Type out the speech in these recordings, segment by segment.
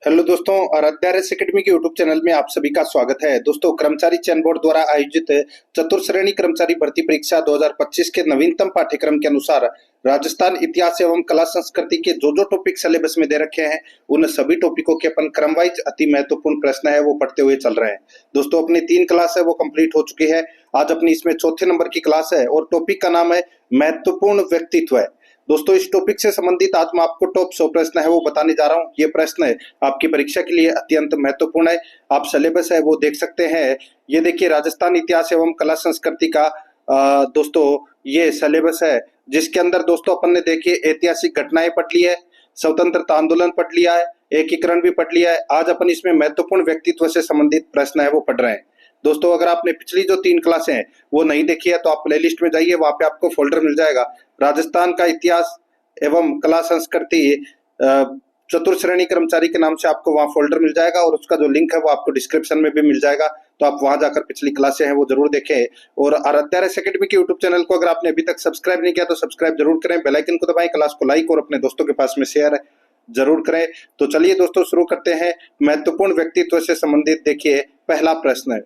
Hello दोस्तों, Aaradhya race academy के YouTube channel में आप सभी का स्वागत है। दोस्तों, कर्मचारी चयन बोर्ड द्वारा आयोजित चतुर्श्रेणी कर्मचारी भर्ती परीक्षा 2025 के नवीनतम पाठ्यक्रम के अनुसार राजस्थान इतिहास एवं कला संस्कृति के जो टॉपिक सिलेबस में दे रखे हैं, उन सभी टॉपिकों के अपन क्रम वाइज अति महत्वपूर्ण प्रश्न है वो पढ़ते हुए चल रहे हैं। दोस्तों, अपनी 3 क्लास है वो कंप्लीट हो चुकी है। आज अपनी इसमें चौथे नंबर की क्लास है और टॉपिक का नाम है महत्वपूर्ण व्यक्तित्व है। दोस्तों, इस टॉपिक से संबंधित आज मैं आपको टॉप 100 प्रश्न है वो बताने जा रहा हूँ। ये प्रश्न आपकी परीक्षा के लिए अत्यंत महत्वपूर्ण है। आप सिलेबस है वो देख सकते हैं। ये देखिए, राजस्थान इतिहास एवं कला संस्कृति का दोस्तों ये सिलेबस है, जिसके अंदर दोस्तों अपन ने देखिए ऐतिहासिक घटनाएं पढ़ ली है, स्वतंत्रता आंदोलन पढ़ लिया है, एकीकरण भी पढ़ लिया है। आज अपन इसमें महत्वपूर्ण व्यक्तित्व से संबंधित प्रश्न है वो पढ़ रहे हैं। दोस्तों, अगर आपने पिछली जो 3 क्लासें हैं वो नहीं देखी है तो आप प्लेलिस्ट में जाइए, वहां पे आपको फोल्डर मिल जाएगा राजस्थान का इतिहास एवं कला संस्कृति चतुर्श्रेणी कर्मचारी के नाम से। आपको वहां फोल्डर मिल जाएगा और उसका जो लिंक है वो आपको डिस्क्रिप्शन में भी मिल जाएगा। तो आप वहां जाकर पिछली क्लासें हैं वो जरूर देखें। और आराध्या रेस एकेडमी के यूट्यूब चैनल को अगर आपने अभी तक सब्सक्राइब नहीं किया तो सब्सक्राइब जरूर करें, बेल आइकन को दबाएं, क्लास को लाइक और अपने दोस्तों के पास में शेयर जरूर करें। तो चलिए दोस्तों, शुरू करते हैं। महत्वपूर्ण व्यक्तित्व से संबंधित देखिए पहला प्रश्न है,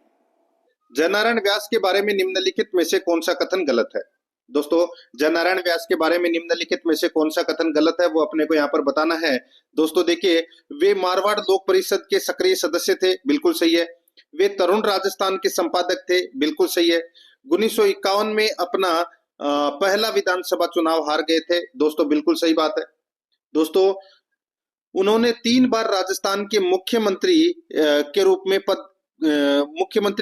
जयनारायण व्यास के बारे में निम्नलिखित में से कौन सा कथन गलत है। दोस्तों, जयनारायण व्यास के बारे में निम्नलिखित में से कौन सा कथन गलत है वो अपने को यहाँ पर बताना है। दोस्तों देखिए, वे मारवाड़ लोक परिषद के सक्रिय सदस्य थे, बिल्कुल सही है। वे तरुण राजस्थान के संपादक थे, बिल्कुल सही है। 1951 में अपना पहला विधानसभा चुनाव हार गए थे, दोस्तों बिल्कुल सही बात है। दोस्तों, उन्होंने 3 बार राजस्थान के मुख्यमंत्री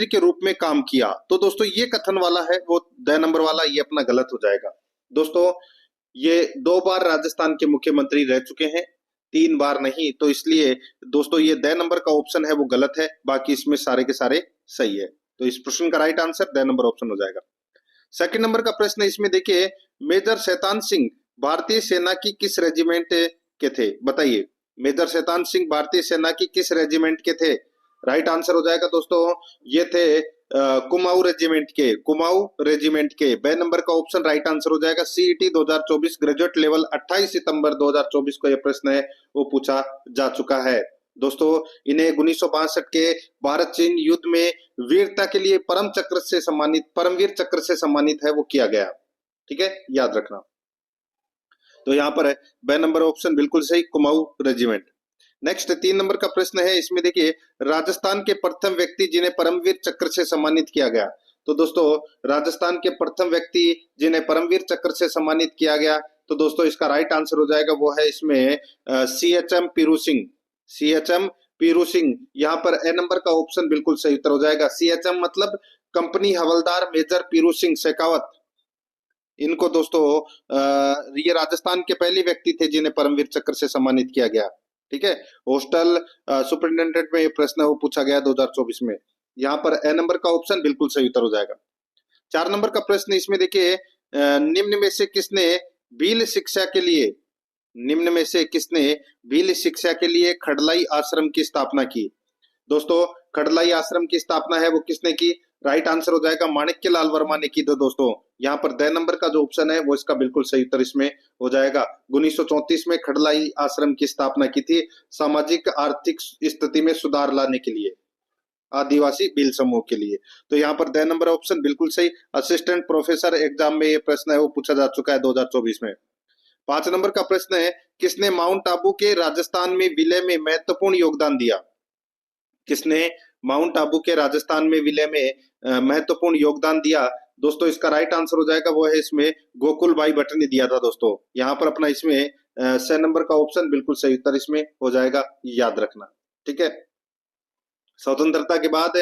के रूप में काम किया। तो दोस्तों ये कथन वाला है वो द नंबर वाला, ये अपना गलत हो जाएगा। दोस्तों, ये 2 बार राजस्थान के मुख्यमंत्री रह चुके हैं, 3 बार नहीं। तो इसलिए दोस्तों ये द नंबर का ऑप्शन है वो गलत है, बाकी इसमें सारे के सारे सही है। तो इस प्रश्न का right answer the number option हो जाएगा। सेकंड नंबर का प्रश्न इसमें देखिए, मेजर शैतान सिंह भारतीय सेना की किस रेजिमेंट के थे, बताइए। मेजर शैतान सिंह भारतीय सेना की किस रेजिमेंट के थे? राइट आंसर हो जाएगा दोस्तों, ये थे कुमाऊं रेजिमेंट के, कुमाऊं रेजिमेंट के। बे नंबर का ऑप्शन राइट आंसर हो जाएगा। सीईटी 2024 ग्रेजुएट लेवल 28 सितंबर 2024 को यह प्रश्न है वो पूछा जा चुका है। दोस्तों, इन्हें 1962 के भारत चीन युद्ध में वीरता के लिए परमवीर चक्र से सम्मानित है वो किया गया। ठीक है, याद रखना। तो यहाँ पर है बे नंबर ऑप्शन बिल्कुल सही, कुमाऊं रेजिमेंट। नेक्स्ट 3 नंबर का प्रश्न है, इसमें देखिए, राजस्थान के प्रथम व्यक्ति जिन्हें परमवीर चक्र से सम्मानित किया गया। तो दोस्तों, राजस्थान के प्रथम व्यक्ति जिन्हें परमवीर चक्र से सम्मानित किया गया, तो दोस्तों इसका राइट आंसर हो जाएगा वो है इसमें CHM पीरू सिंह। CHM पीरू सिंह, यहाँ पर ए नंबर का ऑप्शन बिल्कुल सही उत्तर हो जाएगा। CHM मतलब कंपनी हवलदार मेजर पीरू सिंह शेखावत। इनको दोस्तों ये राजस्थान के पहले व्यक्ति थे जिन्हें परमवीर चक्र से सम्मानित किया गया। ठीक है, होस्टल सुपरिटेंडेंट में ये प्रश्न वो पूछा गया 2024 में। यहाँ पर ए नंबर का ऑप्शन बिल्कुल सही उत्तर हो जाएगा। 4 नंबर का प्रश्न इसमें देखिए, निम्न में से किसने भील शिक्षा के लिए खड़लाई आश्रम की स्थापना की। दोस्तों, खड़लाई आश्रम की स्थापना है वो किसने की? राइट आंसर हो जाएगा माणिक्य लाल वर्मा ने की। तो दोस्तों यहाँ पर द नंबर का जो ऑप्शन है वो इसका बिल्कुल सही उत्तर इसमें हो जाएगा। 1934 में खड़लाई आश्रम की स्थापना की थी, सामाजिक आर्थिक स्थिति में सुधार लाने के लिए, आदिवासी भील समूह के लिए। तो यहाँ पर द नंबर ऑप्शन बिल्कुल सही। असिस्टेंट प्रोफेसर एग्जाम में ये प्रश्न है वो पूछा जा चुका है 2024 में। 5 नंबर का प्रश्न है, किसने माउंट आबू के राजस्थान में विलय में महत्वपूर्ण योगदान दिया? किसने माउंट आबू के राजस्थान में विलय में महत्वपूर्ण योगदान दिया? दोस्तों इसका राइट आंसर हो जाएगा वो है इसमें गोकुल भाई भट्ट ने दिया था। दोस्तों यहाँ पर अपना इसमें 6 नंबर का ऑप्शन बिल्कुल सही उत्तर इसमें हो जाएगा, याद रखना। ठीक है, स्वतंत्रता के बाद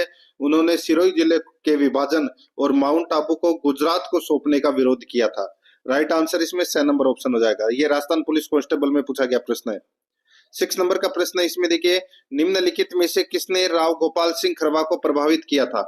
उन्होंने सिरोही जिले के विभाजन और माउंट आबू को गुजरात को सौंपने का विरोध किया था। राइट आंसर इसमें 6 नंबर ऑप्शन हो जाएगा। ये राजस्थान पुलिस कांस्टेबल में पूछा गया प्रश्न है। 6 नंबर का प्रश्न है, इसमें देखिए, निम्नलिखित में से किसने राव गोपाल सिंह खरवा को प्रभावित किया था?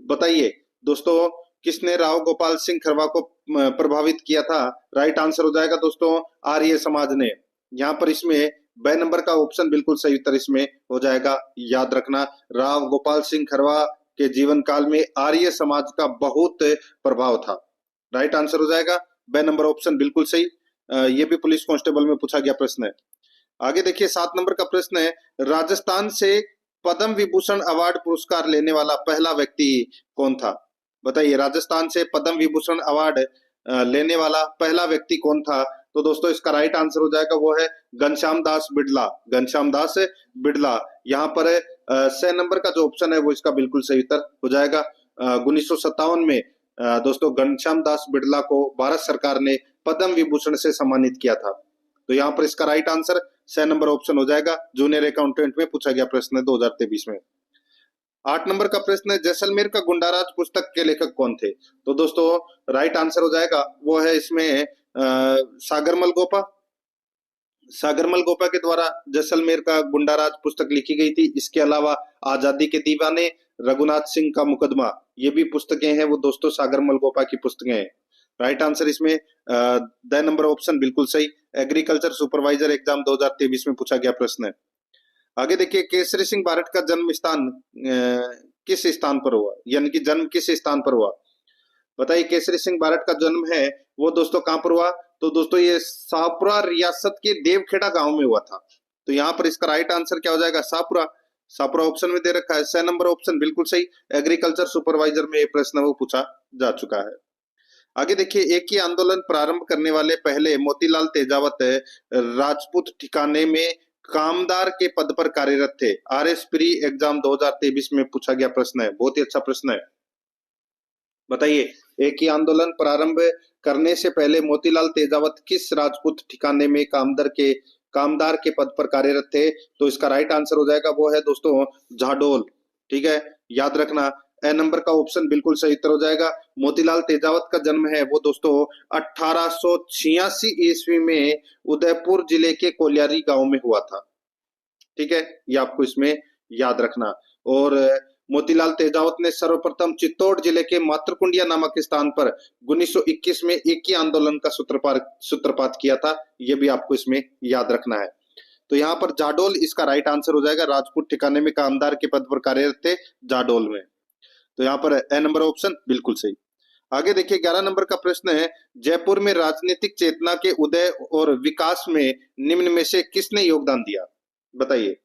बताइए दोस्तों, किसने राव गोपाल सिंह खरवा को प्रभावित किया था? राइट आंसर हो जाएगा दोस्तों आर्य समाज ने। यहाँ पर इसमें बे नंबर का ऑप्शन बिल्कुल सही उत्तर इसमें हो जाएगा, याद रखना। राव गोपाल सिंह खरवा के जीवन काल में आर्य समाज का बहुत प्रभाव था। राइट आंसर हो जाएगा बे नंबर ऑप्शन बिल्कुल सही। ये भी पुलिस कांस्टेबल में पूछा गया प्रश्न है। आगे देखिए 7 नंबर का प्रश्न है, राजस्थान से पद्म विभूषण अवार्ड पुरस्कार लेने वाला पहला व्यक्ति कौन था? बताइए, राजस्थान से पद्म विभूषण अवार्ड लेने वाला पहला व्यक्ति कौन था? तो दोस्तों इसका राइट आंसर हो जाएगा वो है घनश्याम दास बिड़ला। घनश्याम दास बिड़ला। यहाँ पर 6 नंबर का जो ऑप्शन है वो इसका बिल्कुल सही उत्तर हो जाएगा। 1957 में दोस्तों घनश्याम दास बिड़ला को भारत सरकार ने पद्म विभूषण से सम्मानित किया था। तो यहाँ पर इसका राइट आंसर 6 नंबर ऑप्शन हो जाएगा। जूनियर अकाउंटेंट में पूछा गया प्रश्न है 2023 में। 8 नंबर का प्रश्न है, जैसलमेर का गुंडाराज पुस्तक के लेखक कौन थे? तो दोस्तों राइट आंसर हो जाएगा वो है इसमें सागरमल गोपा। सागरमल गोपा के द्वारा जैसलमेर का गुंडाराज पुस्तक लिखी गई थी। इसके अलावा आजादी के दीवाने, रघुनाथ सिंह का मुकदमा, ये भी पुस्तकें हैं वो दोस्तों सागरमल गोपा की पुस्तकें हैं। राइट आंसर इसमें द नंबर ऑप्शन बिल्कुल सही। एग्रीकल्चर सुपरवाइजर एग्जाम 2023 में पूछा गया प्रश्न है। आगे देखिए, केसरी सिंह बारट का जन्म स्थान किस स्थान पर हुआ, यानी कि जन्म किस स्थान पर हुआ? बताइए, केसरी सिंह बारट का जन्म है वो दोस्तों कहां पर हुआ? तो दोस्तों ये शाहपुरा रियासत के देवखेड़ा गांव में हुआ था। तो यहाँ पर इसका राइट आंसर क्या हो जाएगा? शाहपुरा। शाहपुरा ऑप्शन में दे रखा है। 6 नंबर ऑप्शन बिल्कुल सही। एग्रीकल्चर सुपरवाइजर में ये प्रश्न वो पूछा जा चुका है। आगे देखिए, एक ही आंदोलन प्रारंभ करने वाले पहले मोतीलाल तेजावत राजपूत ठिकाने में कामदार के पद पर कार्यरत थे। आरएस प्री एग्जाम 2023 में पूछा गया प्रश्न है, बहुत ही अच्छा प्रश्न है। बताइए, एक ही आंदोलन प्रारंभ करने से पहले मोतीलाल तेजावत किस राजपूत ठिकाने में कामदार के पद पर कार्यरत थे? तो इसका राइट आंसर हो जाएगा वो है दोस्तों झाडोल। ठीक है, याद रखना। ए नंबर का ऑप्शन बिल्कुल सही उत्तर हो जाएगा। मोतीलाल तेजावत का जन्म है वो दोस्तों 1886 ईस्वी में उदयपुर जिले के कोलियारी गांव में हुआ था। ठीक है, ये आपको इसमें याद रखना। और मोतीलाल तेजावत ने सर्वप्रथम चित्तौड़ जिले के मातृकुंडिया नामक स्थान पर 1921 में एक ही आंदोलन का सूत्रपात किया था। यह भी आपको इसमें याद रखना है। तो यहाँ पर जाडोल इसका राइट आंसर हो जाएगा। राजपूत ठिकाने में कामदार के पद पर कार्यरत थे जाडोल में। तो यहाँ पर ए नंबर ऑप्शन बिल्कुल सही। आगे देखिए 11 नंबर का प्रश्न है, जयपुर में राजनीतिक चेतना के उदय और विकास में निम्न में से किसने योगदान दिया? बताइए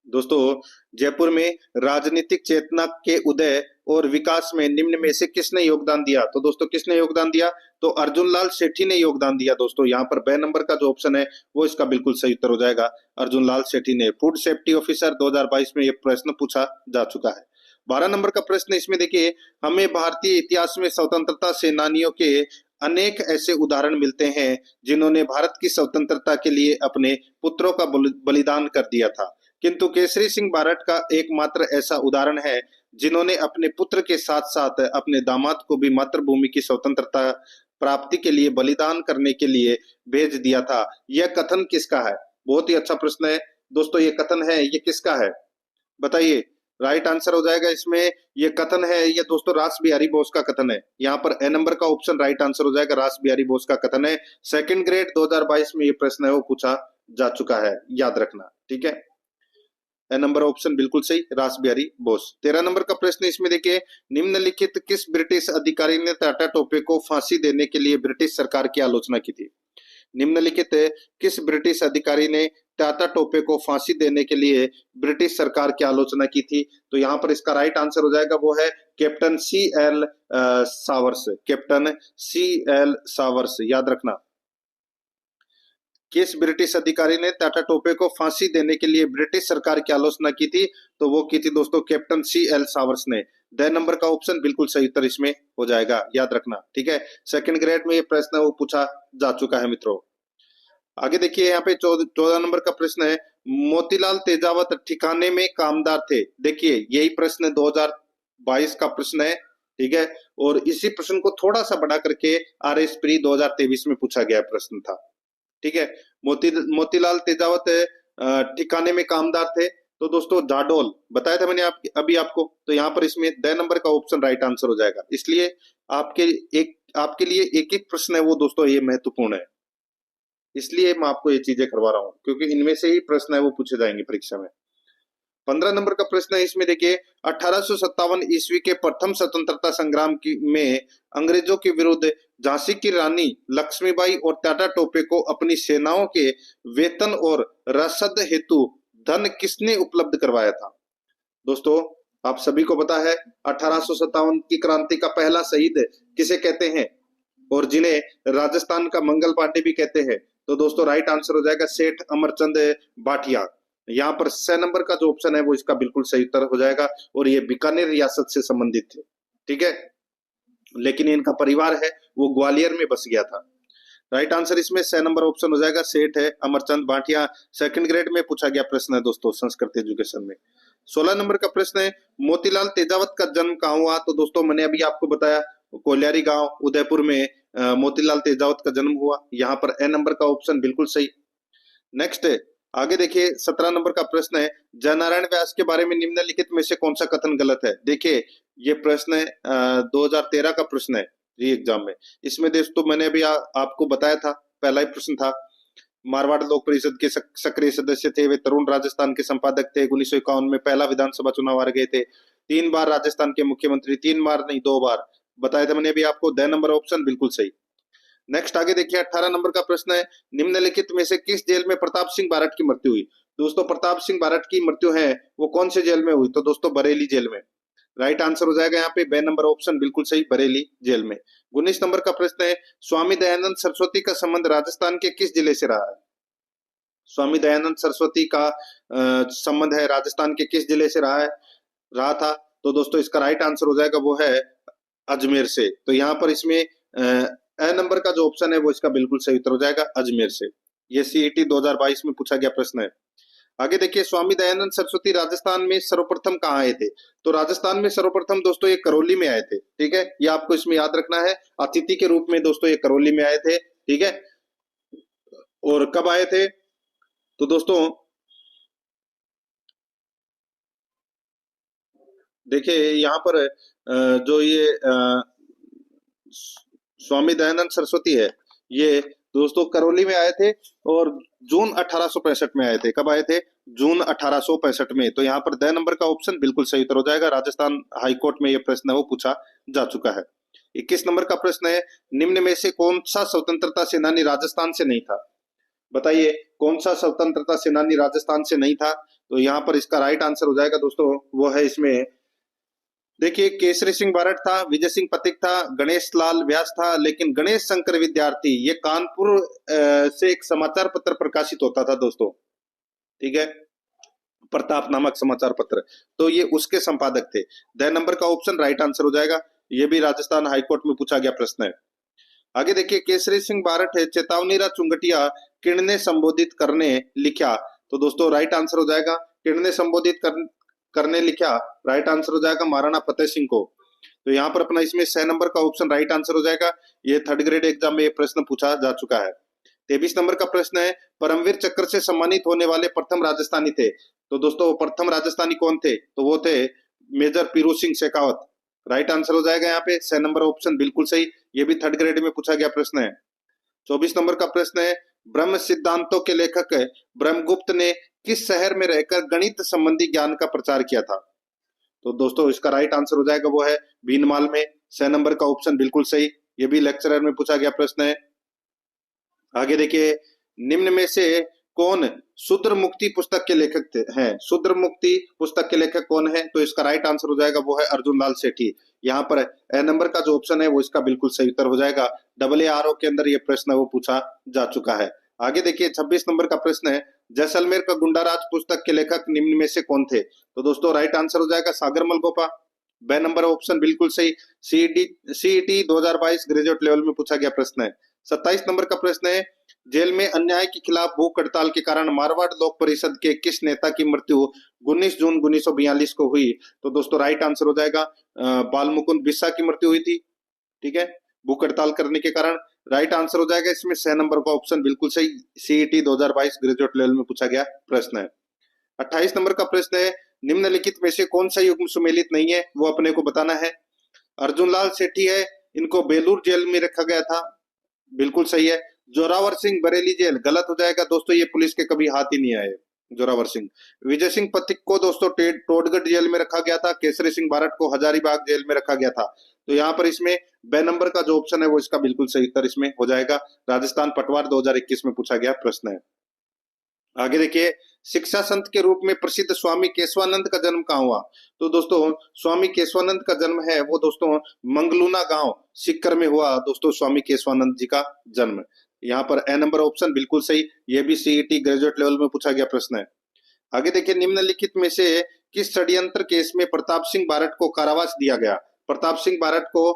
दोस्तों, जयपुर में राजनीतिक चेतना के उदय और विकास में निम्न में से किसने योगदान दिया? तो दोस्तों किसने योगदान दिया? तो अर्जुन लाल सेठी ने योगदान दिया। दोस्तों यहाँ पर बे नंबर का जो ऑप्शन है वो इसका बिल्कुल सही उत्तर हो जाएगा। अर्जुन लाल सेठी ने। फूड सेफ्टी ऑफिसर 2022 में यह प्रश्न पूछा जा चुका है। 12 नंबर का प्रश्न इसमें देखिए, हमें भारतीय इतिहास में स्वतंत्रता सेनानियों के अनेक ऐसे उदाहरण मिलते हैं जिन्होंने भारत की स्वतंत्रता के लिए अपने पुत्रों का बलिदान कर दिया था, किंतु केसरी सिंह बारट का एकमात्र ऐसा उदाहरण है जिन्होंने अपने पुत्र के साथ साथ अपने दामाद को भी मातृभूमि की स्वतंत्रता प्राप्ति के लिए बलिदान करने के लिए भेज दिया था। यह कथन किसका है? बहुत ही अच्छा प्रश्न है दोस्तों। ये कथन है, ये किसका है? बताइए। राइट आंसर हो जाएगा इसमें, ये कथन है ये दोस्तों रास बिहारी बोस का कथन है। यहाँ पर ए नंबर का ऑप्शन राइट आंसर हो जाएगा। रास बिहारी बोस का कथन है। सेकंड ग्रेड 2022 में ये प्रश्न है वो पूछा जा चुका है, याद रखना। ठीक है, ए नंबर ऑप्शन बिल्कुल सही, रास बिहारी बोस। 13 नंबर का प्रश्न इसमें देखिए, निम्नलिखित किस ब्रिटिश अधिकारी ने टाटा टोपे को फांसी देने के लिए ब्रिटिश सरकार की आलोचना की थी? निम्नलिखित किस ब्रिटिश अधिकारी ने टाटा टोपे को फांसी देने के लिए ब्रिटिश सरकार की आलोचना की थी? तो यहाँ पर इसका राइट आंसर हो जाएगा वो है captain C.L. Showers. Captain C.L. Showers, याद रखना। किस ब्रिटिश अधिकारी ने टाटा टोपे को फांसी देने के लिए ब्रिटिश सरकार की आलोचना की थी? तो वो की थी दोस्तों कैप्टन C.L. सावर्स ने। द नंबर का ऑप्शन बिल्कुल सही उत्तर इसमें हो जाएगा, याद रखना। ठीक है, सेकंड ग्रेड में ये प्रश्न वो पूछा जा चुका है मित्रों। आगे देखिए यहाँ पे 14 नंबर का प्रश्न है, मोतीलाल तेजावत ठिकाने में कामदार थे। देखिए यही प्रश्न 2022 का प्रश्न है। ठीक है, और इसी प्रश्न को थोड़ा सा बढ़ा करके आरएस प्री 2023 में पूछा गया प्रश्न था। ठीक है, मोतीलाल तेजावत ठिकाने में कामदार थे। तो दोस्तों जाडोल बताया था मैंने अभी आपको। तो यहाँ पर इसमें द नंबर का ऑप्शन राइट आंसर हो जाएगा। इसलिए आपके लिए एक एक प्रश्न है वो दोस्तों ये महत्वपूर्ण है, इसलिए मैं आपको ये चीजें करवा रहा हूँ, क्योंकि इनमें से ही प्रश्न है वो पूछे जाएंगे परीक्षा में। 15 नंबर का प्रश्न है, इसमें देखिए 1857 ईस्वी के प्रथम स्वतंत्रता संग्राम में अंग्रेजों के विरुद्ध झांसी की रानी लक्ष्मीबाई और टाटा टोपे को अपनी सेनाओं के वेतन और रसद हेतु धन किसने उपलब्ध करवाया था? दोस्तों, आप सभी को पता है 1857 की क्रांति का पहला शहीद किसे कहते हैं और जिन्हें राजस्थान का मंगल पांडे भी कहते हैं। तो दोस्तों राइट आंसर हो जाएगा सेठ अमरचंद भाटिया। यहाँ पर 6 नंबर का जो ऑप्शन है वो इसका बिल्कुल सही उत्तर हो जाएगा और ये बीकानेर रियासत से संबंधित थे, ठीक है, लेकिन इनका परिवार है वो ग्वालियर में बस गया था। राइट आंसर इसमें 6 नंबर ऑप्शन हो जाएगा, सेठ है अमरचंद भाटिया। सेकंड ग्रेड में पूछा गया प्रश्न है दोस्तों संस्कृत एजुकेशन में। 16 नंबर का प्रश्न है, मोतीलाल तेजावत का जन्म कहाँ हुआ? तो दोस्तों मैंने अभी आपको बताया कोलियारी गांव उदयपुर में मोतीलाल तेजावत का जन्म हुआ। यहाँ पर ए नंबर का ऑप्शन बिल्कुल सही। नेक्स्ट आगे देखिए 17 नंबर का प्रश्न है, जयनारायण व्यास के बारे में निम्नलिखित में से कौन सा कथन गलत है? देखिए ये प्रश्न 2013 का प्रश्न है री एग्जाम में। इसमें दोस्तों मैंने अभी आपको बताया था, पहला ही प्रश्न था, मारवाड़ लोक परिषद के सक्रिय सदस्य थे, वे तरुण राजस्थान के संपादक थे, 1951 में पहला विधानसभा चुनाव हार गए थे, 3 बार राजस्थान के मुख्यमंत्री, 3 बार नहीं 2 बार बताया था मैंने अभी आपको। 10 नंबर ऑप्शन बिल्कुल सही। नेक्स्ट आगे देखिए 18 नंबर का प्रश्न है, निम्नलिखित में से किस जेल में प्रताप सिंह बारट की मृत्यु हुई? दोस्तों प्रताप सिंह बारट की मृत्यु है वो कौन से जेल में हुई? तो दोस्तों बरेली जेल में। राइट आंसर हो जाएगा यहाँ पे बे नंबर ऑप्शन बिल्कुल सही, बरेली जेल में। 19 नंबर का प्रश्न है, स्वामी दयानंद सरस्वती का संबंध राजस्थान के किस जिले से रहा है? स्वामी दयानंद सरस्वती का संबंध है राजस्थान के किस जिले से रहा था? तो दोस्तों इसका राइट आंसर हो जाएगा वो है अजमेर से। तो यहाँ पर इसमें ए नंबर का जो ऑप्शन है वो इसका बिल्कुल सही उत्तर हो जाएगा अजमेर से। ये सीईटी 2022 में पूछा गया प्रश्न है। आगे देखिए स्वामी दयानंद सरस्वती राजस्थान में सर्वप्रथम कहाँ आए थे? तो राजस्थान में सर्वप्रथम दोस्तों ये करौली में आए थे, ठीक है, ये आपको इसमें याद रखना है, अतिथि के रूप में दोस्तों ये करौली में आए थे, ठीक है। और कब आए थे? तो दोस्तों देखिए यहाँ पर जो ये स्वामी दयानंद सरस्वती है ये दोस्तों करौली में आए थे और जून 1865 में आए थे। कब आए थे? जून 1865 में। तो यहाँ पर 10 नंबर का ऑप्शन बिल्कुल सही उत्तर हो जाएगा। राजस्थान हाईकोर्ट में ये प्रश्न है वो पूछा जा चुका है। 21 नंबर का प्रश्न है, निम्न में से कौन सा स्वतंत्रता सेनानी राजस्थान से नहीं था? बताइए कौन सा स्वतंत्रता सेनानी राजस्थान से नहीं था? तो यहाँ पर इसका राइट आंसर हो जाएगा दोस्तों वो है इसमें देखिए केसरी सिंह बारट था, विजय सिंह पथिक था, गणेश लाल व्यास था, लेकिन गणेश शंकर विद्यार्थी ये कानपुर से एक समाचार पत्र प्रकाशित होता था दोस्तों, ठीक है, प्रताप नामक समाचार पत्र, तो ये उसके संपादक थे। 10 नंबर का ऑप्शन राइट आंसर हो जाएगा। ये भी राजस्थान हाईकोर्ट में पूछा गया प्रश्न है। आगे देखिए केसरी सिंह बारट है, चेतावनीरा चुंगटिया किणने संबोधित करने लिखा? तो दोस्तों राइट आंसर हो जाएगा किणने संबोधित करने लिखा, राइट आंसर हो जाएगा महाराणा फतेह सिंह को। तो यहाँ पर अपना इसमें 6 नंबर का ऑप्शन राइट आंसर हो जाएगा। ये 3rd ग्रेड एग्जाम में ये प्रश्न पूछा जा चुका है। 23 नंबर का प्रश्न है, परमवीर चक्र से सम्मानित होने वाले प्रथम राजस्थानी थे? तो दोस्तों प्रथम राजस्थानी कौन थे? तो वो थे मेजर पीरू सिंह शेखावत। राइट आंसर हो जाएगा यहाँ पे 6 नंबर ऑप्शन बिल्कुल सही। ये भी 3rd ग्रेड में पूछा गया प्रश्न है। 24 नंबर का प्रश्न है, ब्रह्म सिद्धांतों के लेखक ब्रह्मगुप्त ने किस शहर में रहकर गणित संबंधी ज्ञान का प्रचार किया था? तो दोस्तों इसका राइट आंसर हो जाएगा वो है भीनमाल में। 6 नंबर का ऑप्शन बिल्कुल सही। ये भी लेक्चरर में पूछा गया प्रश्न है। आगे देखिए निम्न में से कौन शूद्र मुक्ति पुस्तक के लेखक हैं? शूद्र मुक्ति पुस्तक के लेखक कौन है? तो इसका राइट आंसर हो जाएगा वो है अर्जुन लाल सेठी। यहाँ पर ए नंबर का जो ऑप्शन है वो इसका बिल्कुल सही उत्तर हो जाएगा। AARO के अंदर ये प्रश्न वो पूछा जा चुका है। आगे देखिए 26 नंबर का प्रश्न है, जैसलमेर का गुंडाराज पुस्तक के लेखक निम्न में से कौन थे? तो दोस्तों राइट आंसर हो जाएगा सागर मलगोपा। बे नंबर ऑप्शन बिल्कुल सही। सीईटी 2022 ग्रेजुएट लेवल में पूछा गया प्रश्न है। 27 नंबर का प्रश्न है, जेल में अन्याय के खिलाफ भूख हड़ताल के कारण मारवाड़ लोक परिषद के किस नेता की मृत्यु 19 जून 1942 को हुई? तो दोस्तों राइट आंसर हो जाएगा बालमुकुंद बिस्सा की मृत्यु हुई थी, ठीक है, भूख हड़ताल करने के कारण। राइट आंसर हो जाएगा इसमें 6 नंबर का ऑप्शन बिल्कुल सही। सीईटी 2022 ग्रेजुएट लेवल में पूछा गया प्रश्न है। 28 नंबर का प्रश्न है, निम्नलिखित में से कौन सा युग्म सुमेलित नहीं है? वो अपने को बताना है। अर्जुन लाल सेठी है, इनको बेलूर जेल में रखा गया था, बिल्कुल सही है। जोरावर सिंह बरेली जेल, गलत हो जाएगा दोस्तों, ये पुलिस के कभी हाथ ही नहीं आए। जोरावर सिंह। विजय सिंह पथिक को दोस्तों टोडगढ़ जेल में रखा गया था। केसरी सिंह बारट को हजारीबाग जेल में रखा गया था। तो यहाँ पर इसमें ब नंबर का जो ऑप्शन है वो इसका बिल्कुल सही उत्तर इसमें हो जाएगा। राजस्थान पटवार 2021 में पूछा गया प्रश्न है। आगे देखिए, शिक्षा संत के रूप में प्रसिद्ध स्वामी केशवानंद का जन्म कहाँ हुआ? तो दोस्तों स्वामी केशवानंद का जन्म है वो दोस्तों मंगलूना गांव सीकर में हुआ दोस्तों स्वामी केशवानंद जी का जन्म। यहाँ पर ए नंबर ऑप्शन बिल्कुल सही, ये भी सीईटी ग्रेजुएट लेवल में पूछा गया प्रश्न है। आगे देखिए, निम्नलिखित में से किस षड्यंत्र केस में प्रताप सिंह बारट को कारावास दिया गया? प्रताप सिंह बारट को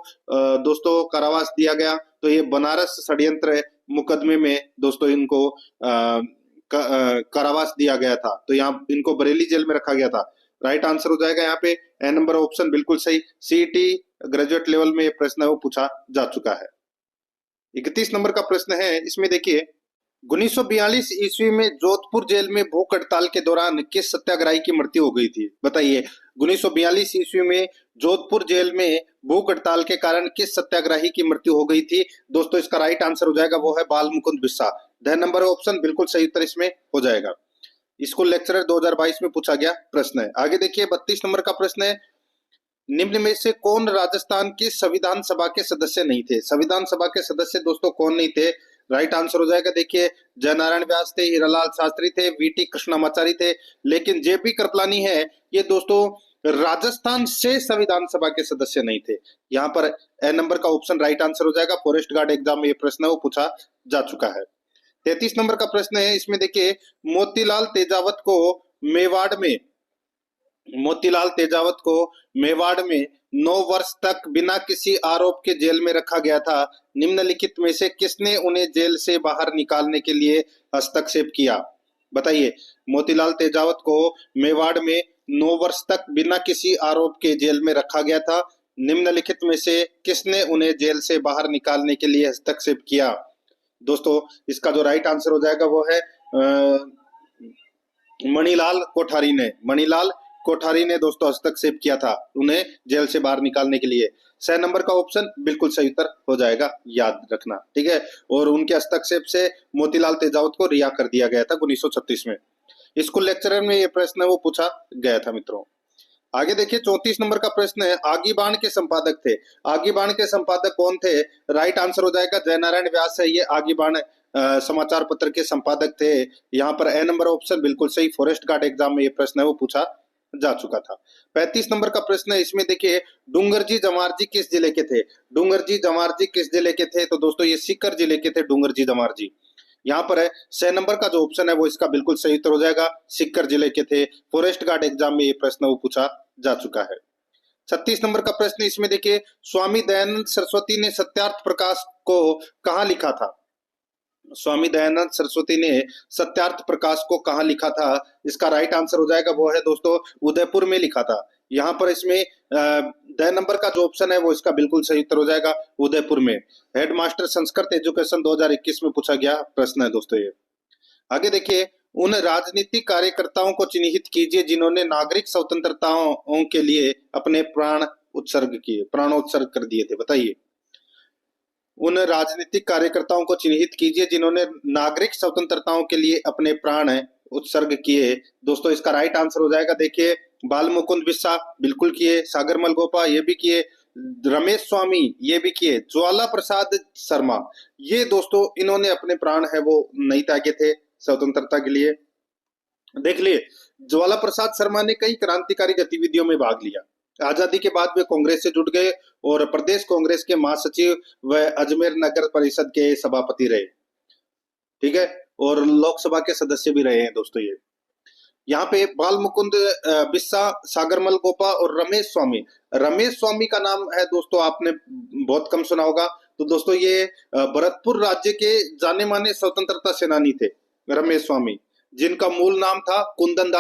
दोस्तों कारावास दिया गया, तो ये बनारस षड्यंत्र मुकदमे में दोस्तों इनको कारावास दिया गया था। तो यहाँ इनको बरेली जेल में रखा गया था। राइट आंसर हो जाएगा यहाँ पे ए नंबर ऑप्शन बिल्कुल सही। सीईटी ग्रेजुएट लेवल में ये प्रश्न है वो पूछा जा चुका है। 31 नंबर का प्रश्न है, इसमें देखिए 1942 ईस्वी में जोधपुर जेल में भूख हड़ताल के दौरान किस सत्याग्रही की मृत्यु हो गई थी? बताइए, 1942 ईस्वी में जोधपुर जेल में भूख हड़ताल के कारण किस सत्याग्रही की मृत्यु हो गई थी? दोस्तों इसका राइट आंसर हो जाएगा वो है बाल मुकुंद बिस्सा। द नंबर ऑप्शन बिल्कुल सही उत्तर इसमें हो जाएगा। स्कूल लेक्चरर 2022 में पूछा गया प्रश्न है। आगे देखिए 32 नंबर का प्रश्न है, निम्न में से कौन राजस्थान की संविधान सभा के सदस्य नहीं थे? संविधान सभा के सदस्य दोस्तों कौन नहीं थे? राइट आंसर हो जाएगा, देखिए जयनारायण व्यास थे, हीरालाल शास्त्री थे, वीटी कृष्णामाचारी थे, लेकिन जेपी कृपलानी है ये दोस्तों राजस्थान से संविधान सभा के सदस्य नहीं थे। यहाँ पर ए नंबर का ऑप्शन राइट आंसर हो जाएगा। फॉरेस्ट गार्ड एग्जाम में ये प्रश्न है वो पूछा जा चुका है। 33 नंबर का प्रश्न है, इसमें देखिए मोतीलाल तेजावत को मेवाड़ में 9 वर्ष तक बिना किसी आरोप के जेल में रखा गया था। निम्नलिखित में से किसने उन्हें जेल से बाहर निकालने के लिए हस्तक्षेप किया? बताइए, मोतीलाल तेजावत को मेवाड़ में 9 वर्ष तक बिना किसी आरोप के जेल में रखा गया था। निम्नलिखित में से किसने उन्हें जेल से बाहर निकालने के लिए हस्तक्षेप किया? दोस्तों इसका जो राइट आंसर हो जाएगा वो है मणिलाल कोठारी ने दोस्तों हस्तक्षेप किया था उन्हें जेल से बाहर निकालने के लिए। 6 नंबर का ऑप्शन बिल्कुल सही उत्तर हो जाएगा, याद रखना, ठीक है। और उनके हस्तक्षेप से मोतीलाल तेजावत को रिहा कर दिया गया था 1936 में। स्कूल लेक्चरर में ये प्रश्न वो पूछा गया था मित्रों। आगे देखिए 34 नंबर का प्रश्न है, आगी बाण के संपादक थे। आगी बाण के संपादक कौन थे? राइट आंसर हो जाएगा जयनारायण व्यास है, ये आगी बाण समाचार पत्र के संपादक थे। यहाँ पर ए नंबर ऑप्शन बिल्कुल सही। फॉरेस्ट गार्ड एग्जाम में ये प्रश्न है वो पूछा जा चुका था। 35 नंबर का प्रश्न है, इसमें देखिए डूंगरजी जमार जी किस जिले के थे? डूंगरजी जमार जी किस जिले के थे? तो दोस्तों ये सीकर जिले के थे डूंगरजी जमार जी। यहाँ पर है 6 नंबर का जो ऑप्शन है वो इसका बिल्कुल सही उत्तर हो जाएगा, सीकर जिले के थे। फॉरेस्ट गार्ड एग्जाम में ये प्रश्न वो पूछा जा चुका है। 36 नंबर का प्रश्न, इसमें देखिए स्वामी दयानंद सरस्वती ने सत्यार्थ प्रकाश को कहाँ लिखा था? स्वामी दयानंद सरस्वती ने सत्यार्थ प्रकाश को कहाँ लिखा था? इसका राइट आंसर हो जाएगा वो है दोस्तों उदयपुर में लिखा था। यहाँ पर इसमें द नंबर का जो ऑप्शन है वो इसका बिल्कुल सही उत्तर हो जाएगा, उदयपुर में। हेडमास्टर संस्कृत एजुकेशन 2021 में पूछा गया प्रश्न है दोस्तों ये। आगे देखिए, उन राजनीतिक कार्यकर्ताओं को चिन्हित कीजिए जिन्होंने नागरिक स्वतंत्रताओं के लिए अपने प्राणोत्सर्ग कर दिए थे। बताइए, उन राजनीतिक कार्यकर्ताओं को चिन्हित कीजिए जिन्होंने नागरिक स्वतंत्रताओं के लिए अपने प्राण उत्सर्ग किए। दोस्तों इसका राइट आंसर हो जाएगा, देखिए बाल मुकुंद बिस्सा बिल्कुल किए, सागर मलगोपा ये भी किए, रमेश स्वामी ये भी किए, ज्वाला प्रसाद शर्मा ये दोस्तों इन्होंने अपने प्राण है वो नहीं त्यागे थे स्वतंत्रता के लिए। देख लिए, ज्वाला प्रसाद शर्मा ने कई क्रांतिकारी गतिविधियों में भाग लिया। आजादी के बाद वे कांग्रेस से जुट गए और प्रदेश कांग्रेस के महासचिव व अजमेर नगर परिषद के सभापति रहे, ठीक है, और लोकसभा के सदस्य भी रहे हैं दोस्तों ये। यहाँ पे बाल मुकुंद बिस्सा, सागर मलगोपा और रमेश स्वामी का नाम है दोस्तों आपने बहुत कम सुना होगा। तो दोस्तों ये भरतपुर राज्य के जाने माने स्वतंत्रता सेनानी थे रमेश स्वामी, जिनका मूल नाम था कुंदन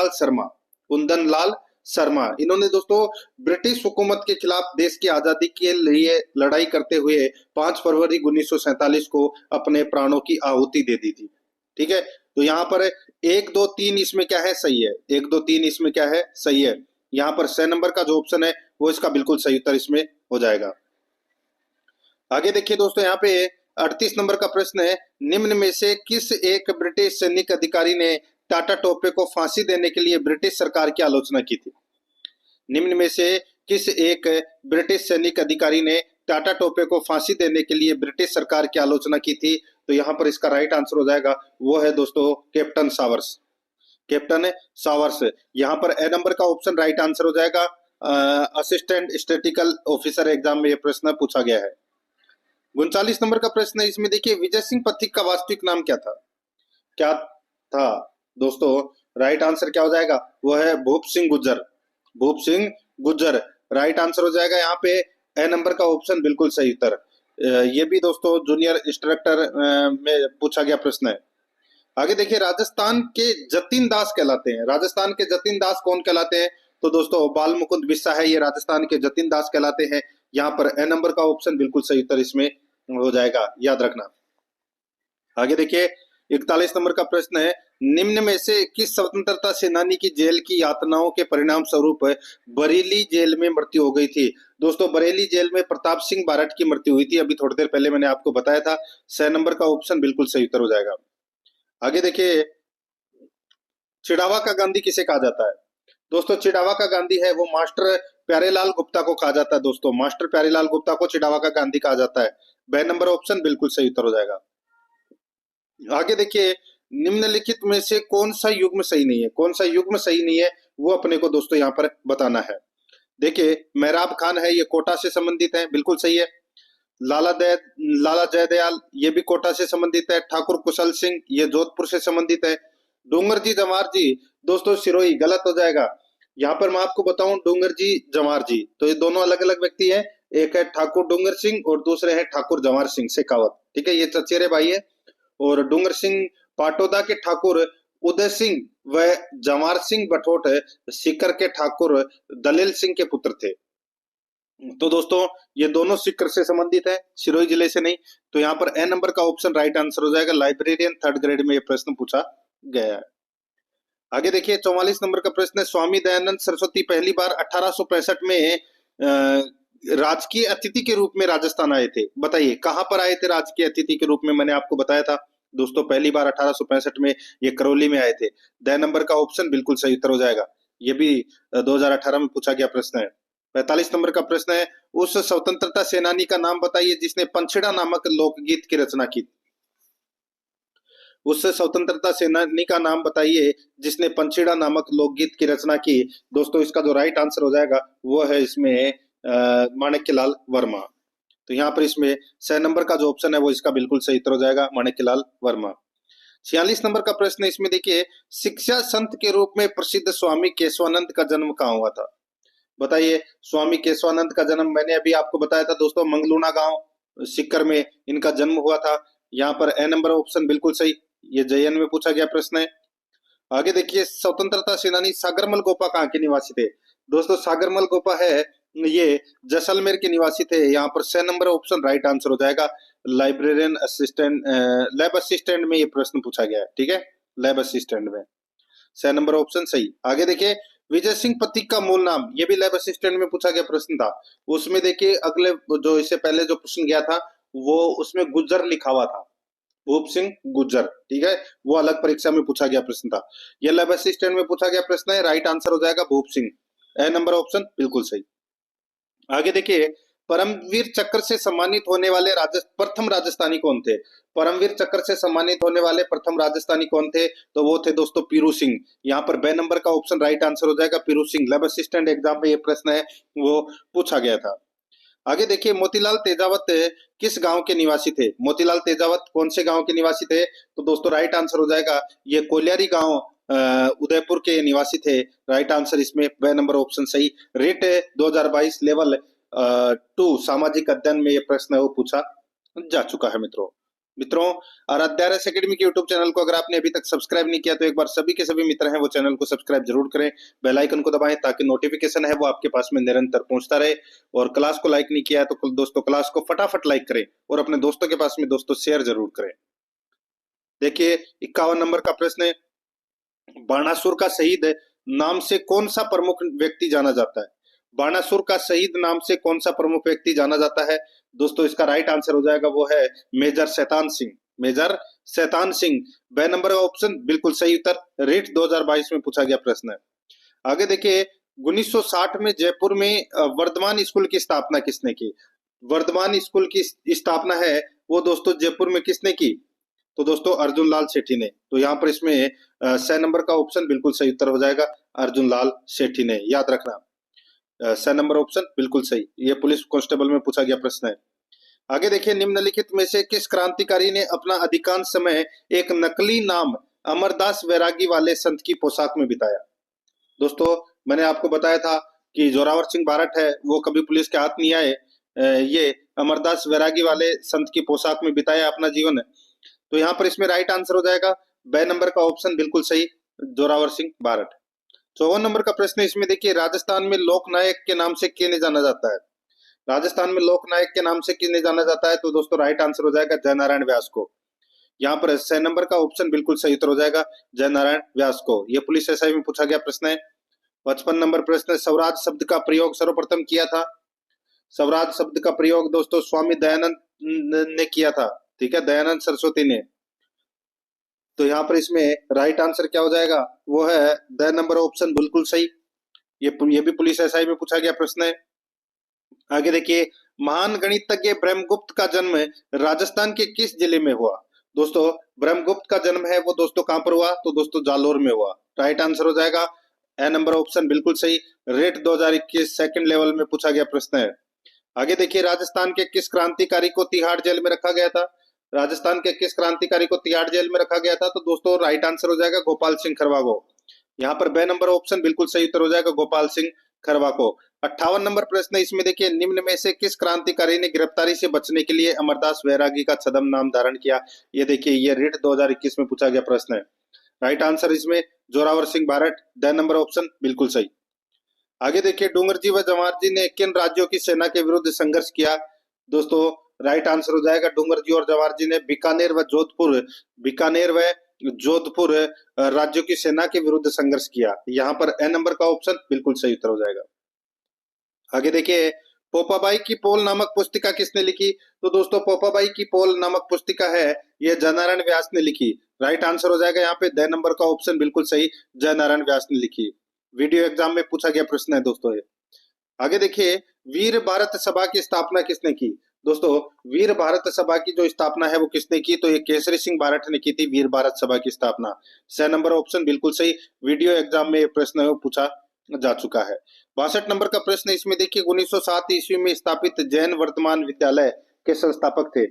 लाल शर्मा। इन्होंने दोस्तों ब्रिटिश हुकूमत के खिलाफ देश की आजादी के लिए लड़ाई करते हुए 5 फरवरी 1947 को अपने प्राणों की आहुति दे दी थी, ठीक है। तो यहाँ पर 1 2 3 इसमें क्या है? सही है। 1 2 3 इसमें क्या है? सही है। यहाँ पर 6 नंबर का जो ऑप्शन है वो इसका बिल्कुल सही उत्तर इसमें हो जाएगा। आगे देखिए दोस्तों, यहाँ पे 38 नंबर का प्रश्न है, निम्न में से किस एक ब्रिटिश सैनिक अधिकारी ने टाटा टोपे को फांसी देने के लिए ब्रिटिश सरकार की आलोचना की थी? निम्न में से किस एक ब्रिटिश सैनिक अधिकारी ने टाटा टोपे को फांसी देने के लिए ब्रिटिश सरकार की आलोचना की थी? तो यहाँ पर इसका राइट आंसर हो जाएगा वो है दोस्तों कैप्टन सावर्स। कैप्टन सावर्स, यहाँ पर ए नंबर का ऑप्शन राइट आंसर हो जाएगा। असिस्टेंट स्टैटिकल ऑफिसर एग्जाम में यह प्रश्न पूछा गया है। 39 नंबर का प्रश्न है, इसमें देखिए विजय सिंह पथिक का वास्तविक नाम क्या था? क्या था दोस्तों? राइट आंसर क्या हो जाएगा? वो है भूप सिंह गुज्जर। भूप सिंह गुज्जर राइट आंसर हो जाएगा यहाँ पे। ए नंबर का ऑप्शन बिल्कुल सही उत्तर। ये भी दोस्तों जूनियर इंस्ट्रक्टर में पूछा गया प्रश्न है। आगे देखिए राजस्थान के जतिन दास कहलाते हैं। राजस्थान के जतिन दास कौन कहलाते हैं? तो दोस्तों बाल मुकुंद बिस्सा है, ये राजस्थान के जतिन दास कहलाते हैं। यहाँ पर ए नंबर का ऑप्शन बिल्कुल सही उत्तर इसमें हो जाएगा, याद रखना। आगे देखिए 41 नंबर का प्रश्न है, निम्न में से किस स्वतंत्रता सेनानी की जेल की यातनाओं के परिणाम स्वरूप बरेली जेल में मृत्यु हो गई थी? दोस्तों बरेली जेल में प्रताप सिंह बारठ की मृत्यु हुई थी, अभी थोड़ी देर पहले मैंने आपको बताया था। 6 नंबर का ऑप्शन बिल्कुल सही उत्तर हो जाएगा। आगे देखिए चिड़ावा का गांधी किसे कहा जाता है? दोस्तों चिड़ावा का गांधी है वो मास्टर प्यारेलाल गुप्ता को कहा जाता है। दोस्तों मास्टर प्यारेलाल गुप्ता को चिड़ावा का गांधी कहा जाता है। बे नंबर ऑप्शन बिल्कुल सही उत्तर हो जाएगा। आगे देखिए निम्नलिखित में से कौन सा युग्म सही नहीं है? कौन सा युग्म सही नहीं है वो अपने को दोस्तों यहाँ पर बताना है। देखिए मेहराब खान है, ये कोटा से संबंधित है, बिल्कुल सही है। लाला जयदयाल ये भी कोटा से संबंधित है। ठाकुर कुशल सिंह ये जोधपुर से संबंधित है। डूंगर जी जमार जी दोस्तों सिरोही, गलत हो जाएगा। यहाँ पर मैं आपको बताऊं डूंगर जी जमार जी, तो ये दोनों अलग अलग व्यक्ति हैं। एक है ठाकुर डूंगर सिंह और दूसरे हैं ठाकुर जमार सिंह शेखावत, ठीक है, ये चचेरे भाई है। और डूंगर सिंह पाटोदा के ठाकुर उदय सिंह व जमार सिंह बठोट सीकर के ठाकुर दलेल सिंह के पुत्र थे। तो दोस्तों ये दोनों सीकर से संबंधित है, सिरोही जिले से नहीं। तो यहाँ पर ए नंबर का ऑप्शन राइट आंसर हो जाएगा। लाइब्रेरियन 3rd ग्रेड में ये प्रश्न पूछा गया है। आगे देखिए 44 नंबर का प्रश्न है, स्वामी दयानंद सरस्वती पहली बार 1865 में राजकीय अतिथि के रूप में राजस्थान आए थे। बताइए कहां पर आए थे राजकीय अतिथि के रूप में? मैंने आपको बताया था दोस्तों पहली बार 1865 में ये करौली में आए थे। द नंबर का ऑप्शन बिल्कुल सही उत्तर हो जाएगा। ये भी 2018 में पूछा गया प्रश्न है। 45 नंबर का प्रश्न है, उस स्वतंत्रता सेनानी का नाम बताइए जिसने पंछड़ा नामक लोकगीत की रचना की। उस स्वतंत्रता सेनानी का नाम बताइए जिसने पंछड़ा नामक लोकगीत की रचना की। दोस्तों इसका जो राइट आंसर हो जाएगा वो है इसमें माणिक्यलाल वर्मा। तो यहाँ पर इसमें 6 नंबर का जो ऑप्शन है वो इसका बिल्कुल सही उत्तर हो जाएगा, माणिक्यलाल वर्मा। 46 नंबर का प्रश्न है, इसमें देखिए शिक्षा संत के रूप में प्रसिद्ध स्वामी केशवानंद का जन्म कहाँ हुआ था? बताइए स्वामी केशवानंद का जन्म मैंने अभी आपको बताया था दोस्तों, मंगलूना गांव सीकर में इनका जन्म हुआ था। यहाँ पर ए नंबर ऑप्शन बिल्कुल सही, ये JN में पूछा गया प्रश्न है। आगे देखिए स्वतंत्रता सेनानी सागरमल गोपा कहाँ के निवासी थे? दोस्तों सागरमल गोपा है ये जैसलमेर के निवासी थे। यहाँ पर 6 नंबर ऑप्शन राइट आंसर हो जाएगा। लाइब्रेरियन असिस्टेंट लैब असिस्टेंट में ये प्रश्न पूछा गया है, ठीक है, लैब असिस्टेंट में 6 नंबर ऑप्शन सही। आगे देखिए विजय सिंह पथिक का मूल नाम, ये भी लैब असिस्टेंट में पूछा गया प्रश्न था। उसमें देखिए अगले जो इससे पहले जो प्रश्न गया था वो उसमें गुज्जर लिखा हुआ था, भूप सिंह गुज्जर, ठीक है, वो अलग परीक्षा में पूछा गया प्रश्न था। यह लैब असिस्टेंट में पूछा गया प्रश्न है, राइट आंसर हो जाएगा भूप सिंह। ए नंबर ऑप्शन बिल्कुल सही। आगे देखिए परमवीर चक्र से सम्मानित होने वाले प्रथम राजस्थानी कौन थे? परमवीर चक्र से सम्मानित होने वाले प्रथम राजस्थानी कौन थे? तो वो थे दोस्तों पीरू सिंह। यहाँ पर बे नंबर का ऑप्शन राइट आंसर हो जाएगा पीरू सिंह। लैब असिस्टेंट एग्जाम में ये प्रश्न है वो पूछा गया था। आगे देखिए मोतीलाल तेजावत किस गांव के निवासी थे? मोतीलाल तेजावत कौन से गांव के निवासी थे? तो दोस्तों राइट आंसर हो जाएगा ये कोलियारी गांव उदयपुर के निवासी थे। राइट आंसर इसमें ब नंबर ऑप्शन सही। रेट 2022 लेवल 2 सामाजिक अध्ययन में ये प्रश्न है वो पूछा जा चुका है। मित्रों आराध्या एकेडमी के यूट्यूब चैनल को अगर आपने अभी तक सब्सक्राइब नहीं किया तो एक बार सभी के सभी मित्र हैं वो चैनल को सब्सक्राइब जरूर करें, बेल आइकन को दबाएं ताकि नोटिफिकेशन है वो आपके पास में निरंतर पहुंचता रहे। और क्लास को लाइक नहीं किया है तो दोस्तों क्लास को फटाफट लाइक करें और अपने दोस्तों के पास में दोस्तों शेयर जरूर करें। देखिए 51 नंबर का प्रश्न है, बाणासुर का शहीद नाम से कौन सा प्रमुख व्यक्ति जाना जाता है? बाणासुर का शहीद नाम से कौन सा प्रमुख व्यक्ति जाना जाता है? दोस्तों इसका राइट आंसर हो जाएगा वो है मेजर शैतान सिंह। मेजर शैतान सिंह। ब नंबर का ऑप्शन बिल्कुल सही उत्तर। रीट 2022 में पूछा गया प्रश्न है। आगे देखिए 1960 में जयपुर में वर्धमान स्कूल की स्थापना किसने की? वर्धमान स्कूल की स्थापना है वो दोस्तों जयपुर में किसने की? तो दोस्तों अर्जुन लाल सेठी ने। तो यहाँ पर इसमें स नंबर का ऑप्शन बिल्कुल सही उत्तर हो जाएगा, अर्जुन लाल सेठी ने, याद रखना। स नंबर ऑप्शन बिल्कुल सही। ये पुलिस कांस्टेबल में पूछा गया प्रश्न है। आगे देखिए निम्नलिखित में से किस क्रांतिकारी ने अपना अधिकांश समय एक नकली नाम अमरदास वैरागी वाले संत की पोशाक में बिताया? दोस्तों मैंने आपको बताया था कि जोरावर सिंह बारट है वो कभी पुलिस के हाथ नहीं आए, ये अमरदास वैरागी वाले संत की पोशाक में बिताया अपना जीवन। तो यहाँ पर इसमें राइट आंसर हो जाएगा ब नंबर का ऑप्शन बिल्कुल सही, जोरावर सिंह बारट। 54 नंबर का प्रश्न इसमें देखिए राजस्थान में लोकनायक के नाम से किन्हें जाना जाता है? राजस्थान में लोकनायक के नाम से किन्हें जाना जाता है? तो दोस्तों राइट आंसर हो जाएगा जयनारायण व्यास को। यहाँ पर 6 नंबर का ऑप्शन बिल्कुल सही उत्तर हो जाएगा जयनारायण व्यास को। यह पुलिस एसआई में पूछा गया प्रश्न है। 55 नंबर प्रश्न स्वराज शब्द का प्रयोग सर्वप्रथम किया था? स्वराज शब्द का प्रयोग दोस्तों स्वामी दयानंद ने किया था, ठीक है, दयानंद सरस्वती ने। तो यहाँ पर इसमें राइट आंसर क्या हो जाएगा? वो है द नंबर ऑप्शन बिल्कुल सही। ये भी पुलिस एसआई में पूछा गया प्रश्न है। आगे देखिए महान गणितज्ञ ब्रह्मगुप्त का जन्म राजस्थान के किस जिले में हुआ? दोस्तों ब्रह्मगुप्त का जन्म है वो दोस्तों कहां पर हुआ? तो दोस्तों जालोर में हुआ। राइट आंसर हो जाएगा ए नंबर ऑप्शन बिल्कुल सही। रेट 2021 सेकंड लेवल में पूछा गया प्रश्न है। आगे देखिए राजस्थान के किस क्रांतिकारी को तिहाड़ जेल में रखा गया था? राजस्थान के किस क्रांतिकारी को तिहाड़ जेल में रखा गया था? तो दोस्तों राइट आंसर हो जाएगा गोपाल सिंह खरवा को। यहाँ पर बे नंबर ऑप्शन बिल्कुल सही उत्तर हो जाएगा गोपाल सिंह खरवा को। 58 नंबर प्रश्न इसमें देखिए निम्न में से किस क्रांतिकारी ने गिरफ्तारी से बचने के लिए अमरदास वैरागी का छद्म नाम धारण किया? ये देखिए ये रीट 2021 में पूछा गया प्रश्न है। राइट आंसर इसमें जोरावर सिंह बारट, द नंबर ऑप्शन बिल्कुल सही। आगे देखिए डूंगरजी व जवाहर जी ने किन राज्यों की सेना के विरुद्ध संघर्ष किया? दोस्तों राइट आंसर हो जाएगा डूंगरजी और जवाहर जी ने बीकानेर व जोधपुर राज्यों की सेना के विरुद्ध संघर्ष किया। यहाँ पर ए नंबर का ऑप्शन बिल्कुल सही उत्तर हो जाएगा। आगे देखिए पोपाबाई की पोल नामक पुस्तिका किसने लिखी? तो दोस्तों पोपाबाई की पोल नामक पुस्तिका है ये जयनारायण व्यास ने लिखी। राइट आंसर हो जाएगा यहाँ पे द नंबर का ऑप्शन बिल्कुल सही, जयनारायण व्यास ने लिखी। वीडियो एग्जाम में पूछा गया प्रश्न है दोस्तों ये। आगे देखिए वीर भारत सभा की स्थापना किसने की? दोस्तों वीर भारत सभा की जो स्थापना है वो किसने की? तो ये केसरी सिंह बारठ ने की थी वीर भारत सभा की स्थापना। स नंबर ऑप्शन बिल्कुल सही। वीडियो एग्जाम में ये प्रश्न है वो पूछा जा चुका है। 62 नंबर का प्रश्न इसमें देखिए 1907 ईस्वी में स्थापित जैन वर्तमान विद्यालय के संस्थापक थे।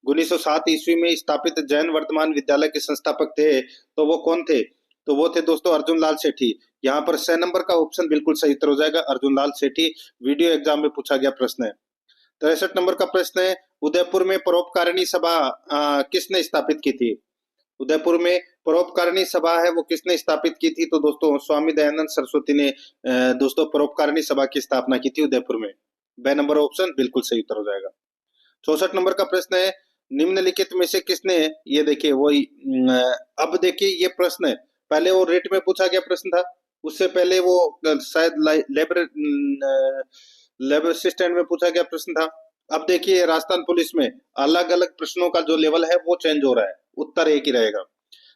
1907 ईस्वी में स्थापित जैन वर्तमान विद्यालय के संस्थापक थे तो वो कौन थे? तो वो थे दोस्तों अर्जुन लाल सेठी। यहाँ पर 6 नंबर का ऑप्शन बिल्कुल सही उत्तर हो जाएगा अर्जुन लाल सेठी। वीडियो एग्जाम में पूछा गया प्रश्न है। 63 नंबर का प्रश्न है उदयपुर में परोपकारिणी सभा किसने स्थापित की थी? उदयपुर में परोपकारिणी सभा है वो किसने स्थापित की थी? तो दोस्तों स्वामी दयानंद सरस्वती ने दोस्तों परोपकारिणी सभा की स्थापना की थी उदयपुर में। बे नंबर ऑप्शन बिल्कुल सही उत्तर हो जाएगा। 64 नंबर का प्रश्न है निम्नलिखित में से किसने, ये देखिए वही अब देखिए ये प्रश्न पहले वो रेट में पूछा गया प्रश्न था, उससे पहले वो शायद लेबर असिस्टेंट में पूछा गया प्रश्न था। अब देखिए राजस्थान पुलिस में अलग अलग प्रश्नों का जो लेवल है वो चेंज हो रहा है, उत्तर एक ही रहेगा।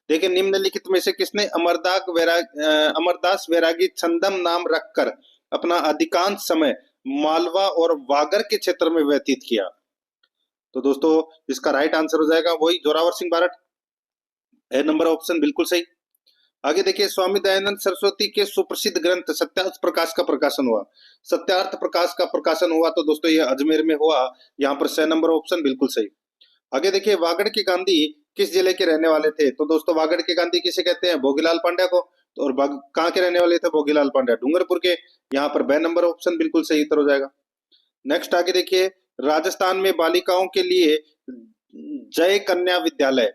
देखिए निम्नलिखित में से किसने अमरदास वैरागी छंदम नाम रखकर अपना अधिकांश समय मालवा और वागर के क्षेत्र में व्यतीत किया? तो दोस्तों इसका राइट आंसर हो जाएगा वही जोरावर सिंह बारठ। ए नंबर ऑप्शन बिल्कुल सही। आगे देखिए स्वामी दयानंद सरस्वती के सुप्रसिद्ध ग्रंथ सत्यार्थ प्रकाश का प्रकाशन हुआ। सत्यार्थ प्रकाश का प्रकाशन हुआ तो दोस्तों ये अजमेर में हुआ। यहाँ पर 6 नंबर ऑप्शन बिल्कुल सही। आगे देखिए वागड़ के गांधी किस जिले के रहने वाले थे? तो दोस्तों वागड़ के गांधी किसे कहते हैं? भोगीलाल पांड्या को। तो और कहाँ के रहने वाले थे भोगीलाल पांड्या? डूंगरपुर के। यहाँ पर बे नंबर ऑप्शन बिल्कुल सही उत्तर हो जाएगा। नेक्स्ट आगे देखिए राजस्थान में बालिकाओं के लिए जय कन्या विद्यालय